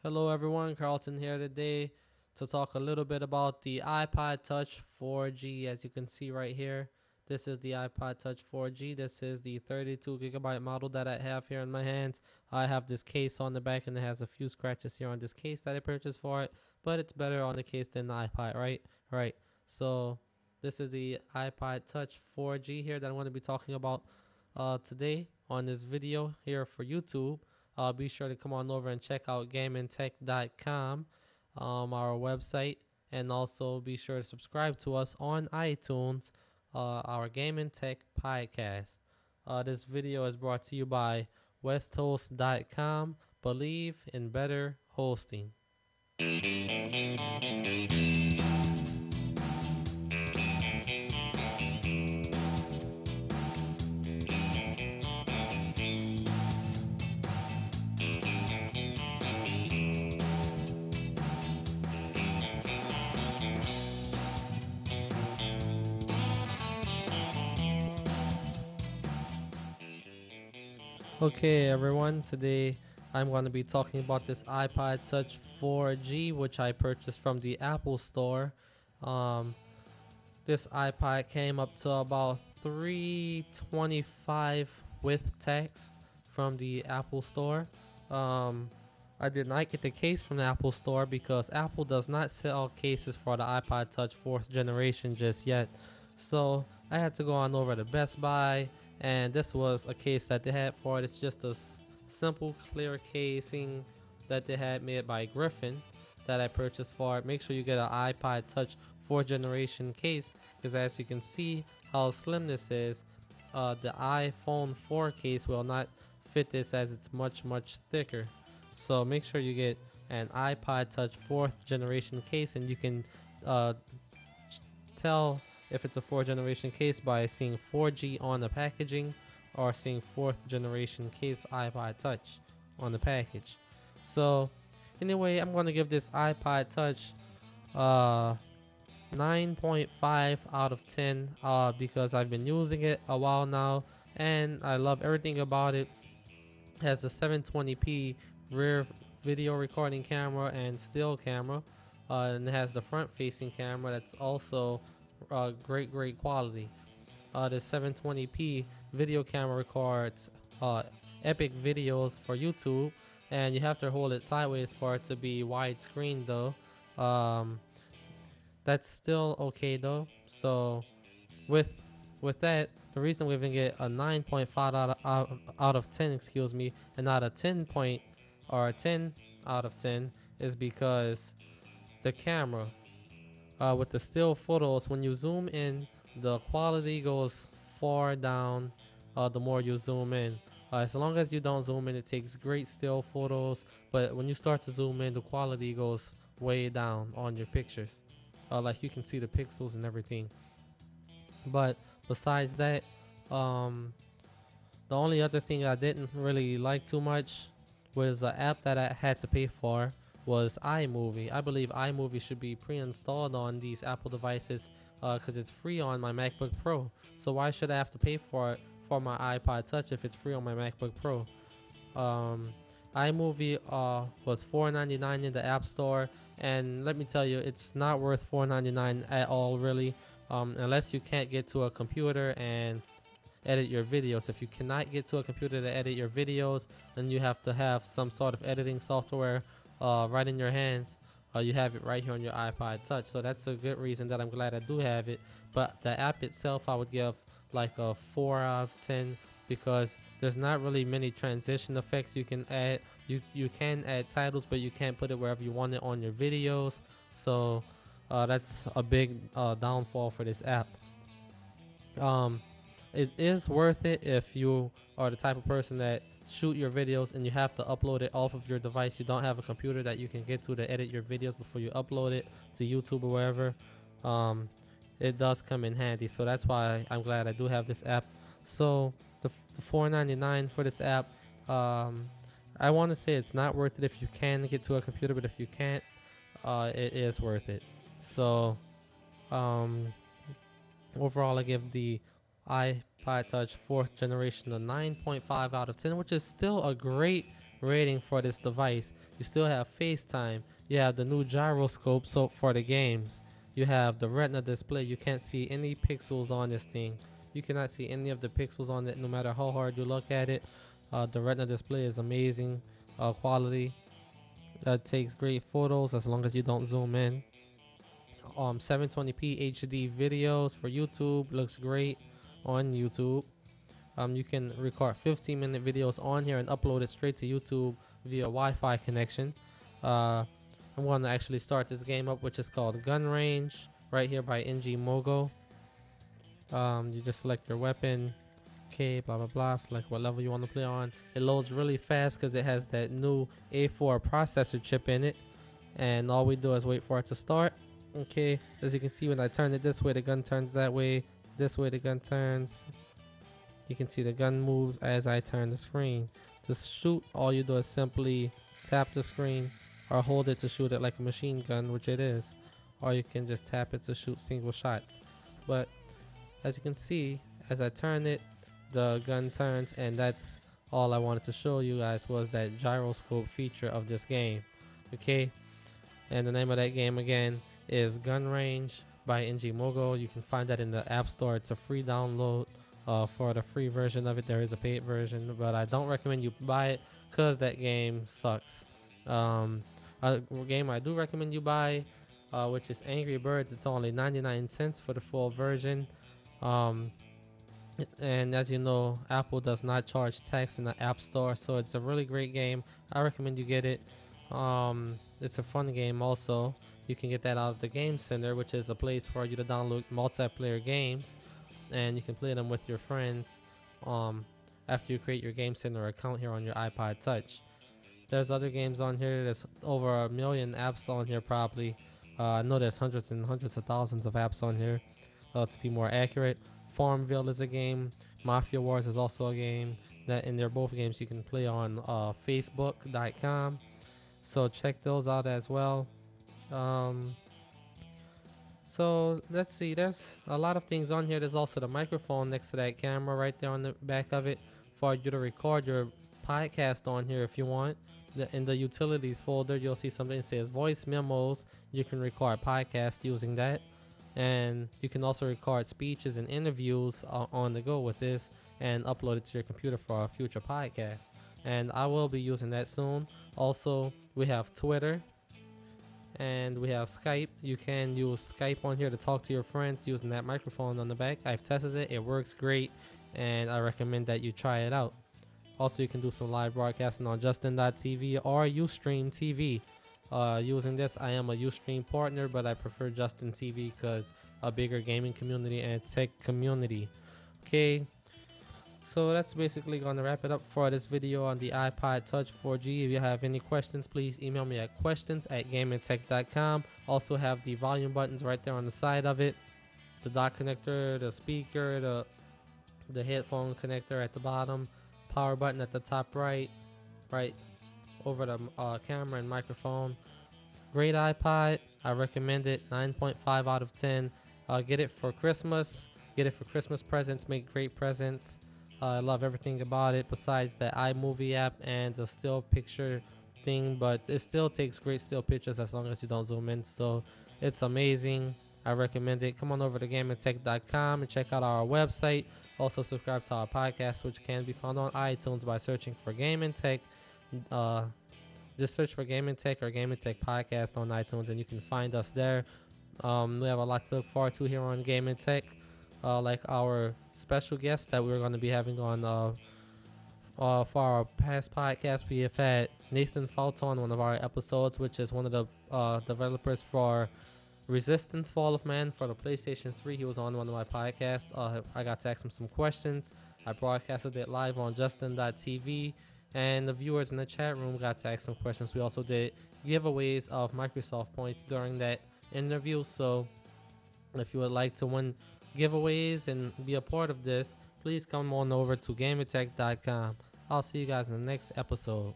Hello everyone, Carlton here today to talk a little bit about the iPod Touch 4G. As you can see right here, this is the iPod Touch 4G. This is the 32 gigabyte model that I have here in my hands. I have this case on the back and it has a few scratches here on this case that I purchased for it, but it's better on the case than the iPod, right? Right. So this is the iPod Touch 4G here that I'm going to be talking about today on this video here for YouTube. Be sure to come on over and check out gamingtech.com, our website, and also be sure to subscribe to us on iTunes, our Gaming Tech podcast. This video is brought to you by westhost.com. Believe in better hosting. Okay, everyone, today I'm going to be talking about this iPod Touch 4G, which I purchased from the Apple Store. Um, this iPod came up to about 325 with tax from the Apple Store. Um, I did not get the case from the Apple Store because Apple does not sell cases for the iPod Touch 4th generation just yet. So I had to go on over to Best Buy, and this was a case that they had for it. It's just a simple clear casing that they had made by Griffin that I purchased for it. Make sure you get an iPod Touch 4th generation case, because as you can see how slim this is, the iPhone 4 case will not fit this as it's much thicker. So make sure you get an iPod Touch 4th generation case, and you can uh, tell if it's a 4th generation case by seeing 4G on the packaging or seeing 4th generation case iPod Touch on the package. So anyway, I'm going to give this iPod Touch uh 9.5 out of 10 because I've been using it a while now and I love everything about it. It has the 720p rear video recording camera and still camera, and it has the front facing camera that's also great quality. The 720p video camera records epic videos for YouTube, and you have to hold it sideways for it to be widescreen though. Um, that's still okay though. So with with that, the reason we even get a 9.5 out of 10, excuse me, and not a 10 point or a 10 out of 10 is because the camera with the still photos, when you zoom in, the quality goes far down the more you zoom in. As long as you don't zoom in, it takes great still photos, but when you start to zoom in, the quality goes way down on your pictures. Like you can see the pixels and everything. But besides that, um, the only other thing I didn't really like too much was an app that I had to pay for was iMovie. I believe iMovie should be pre-installed on these Apple devices because it's free on my MacBook Pro. So why should I have to pay for it for my iPod Touch if it's free on my MacBook Pro? Um, iMovie was $4.99 in the App Store, and let me tell you, it's not worth $4.99 at all, really, unless you can't get to a computer and edit your videos. If you cannot get to a computer to edit your videos, then you have to have some sort of editing software right in your hands. You have it right here on your iPod Touch, so that's a good reason that I'm glad I do have it. But the app itself, I would give like a 4 out of 10 because there's not really many transition effects you can add. You can add titles, but you can't put it wherever you want it on your videos. So that's a big downfall for this app. Um, it is worth it if you are the type of person that shoot your videos and you have to upload it off of your device. You don't have a computer that you can get to edit your videos before you upload it to YouTube or wherever. Um, it does come in handy, so that's why I'm glad I do have this app. So the $4.99 for this app, I want to say it's not worth it if you can get to a computer, but if you can't, it is worth it. So um, overall, I give the iPod Touch 4th generation a 9.5 out of 10, which is still a great rating for this device. You still have FaceTime. You have the new gyroscope so for the games. You have the retina display. You can't see any pixels on this thing. You cannot see any of the pixels on it no matter how hard you look at it. The retina display is amazing quality. Takes great photos as long as you don't zoom in. 720p HD videos for YouTube looks great on YouTube. You can record 15-minute videos on here and upload it straight to YouTube via Wi-Fi connection. I'm going to actually start this game up, which is called Gun Range, right here by NG Mogo. You just select your weapon, okay, blah blah blah. Select what level you want to play on. It loads really fast because it has that new A4 processor chip in it, and all we do is wait for it to start. Okay, as you can see, when I turn it this way, the gun turns that way. This way, the gun turns. You can see the gun moves as I turn the screen. To shoot, all you do is simply tap the screen or hold it to shoot it like a machine gun, which it is. Or you can just tap it to shoot single shots. But as you can see, as I turn it, the gun turns, and that's all I wanted to show you guys was that gyroscope feature of this game. Okay, and the name of that game again is Gun Range by NG Mogo. You can find that in the App Store. It's a free download. For the free version of it, there is a paid version, but I don't recommend you buy it because that game sucks. A game I do recommend you buy, which is Angry Birds. It's only 99 cents for the full version. And as you know, Apple does not charge tax in the App Store, so it's a really great game. I recommend you get it. It's a fun game also. You can get that out of the Game Center, which is a place for you to download multiplayer games, and you can play them with your friends after you create your Game Center account here on your iPod Touch. There's other games on here. There's over 1 million apps on here probably. I know there's hundreds and hundreds of thousands of apps on here, to be more accurate. Farmville is a game. Mafia Wars is also a game. And they're both games you can play on Facebook.com. So check those out as well. So let's see, there's a lot of things on here. There's also the microphone next to that camera right there on the back of it for you to record your podcast on here if you want. In the utilities folder, you'll see something that says voice memos. You can record podcasts using that. And you can also record speeches and interviews on the go with this and upload it to your computer for a future podcast. And I will be using that soon. Also, we have Twitter and we have Skype. You can use Skype on here to talk to your friends using that microphone on the back. I've tested it. It works great, and I recommend that you try it out. Also, you can do some live broadcasting on Justin.tv or Ustream TV. Using this, I am a Ustream partner, but I prefer Justin TV because a bigger gaming community and tech community. Okay, so that's basically going to wrap it up for this video on the iPod Touch 4G. If you have any questions, please email me at questions@gamingtech.com. Also have the volume buttons right there on the side of it. The dock connector, the speaker, the headphone connector at the bottom, power button at the top right over the camera and microphone. Great iPod. I recommend it. 9.5 out of 10. Get it for Christmas. Get it for Christmas presents. Make great presents. I love everything about it besides the iMovie app and the still picture thing, but it still takes great still pictures as long as you don't zoom in. So it's amazing. I recommend it. Come on over to gamingtech.com and check out our website. Also subscribe to our podcast, which can be found on iTunes by searching for Gaming Tech. Just search for Gaming Tech or Gaming Tech Podcast on iTunes, and you can find us there. We have a lot to look forward to here on Gaming Tech. Like our special guests that we're going to be having on for our past podcast. We have had Nathan Falto on one of our episodes, which is one of the developers for Resistance Fall of Man for the PlayStation 3. He was on one of my podcasts. I got to ask him some questions. I broadcasted it live on Justin.tv, and the viewers in the chat room got to ask some questions. We also did giveaways of Microsoft points during that interview. So if you would like to win giveaways and be a part of this, please come on over to gamertech.com. I'll see you guys in the next episode.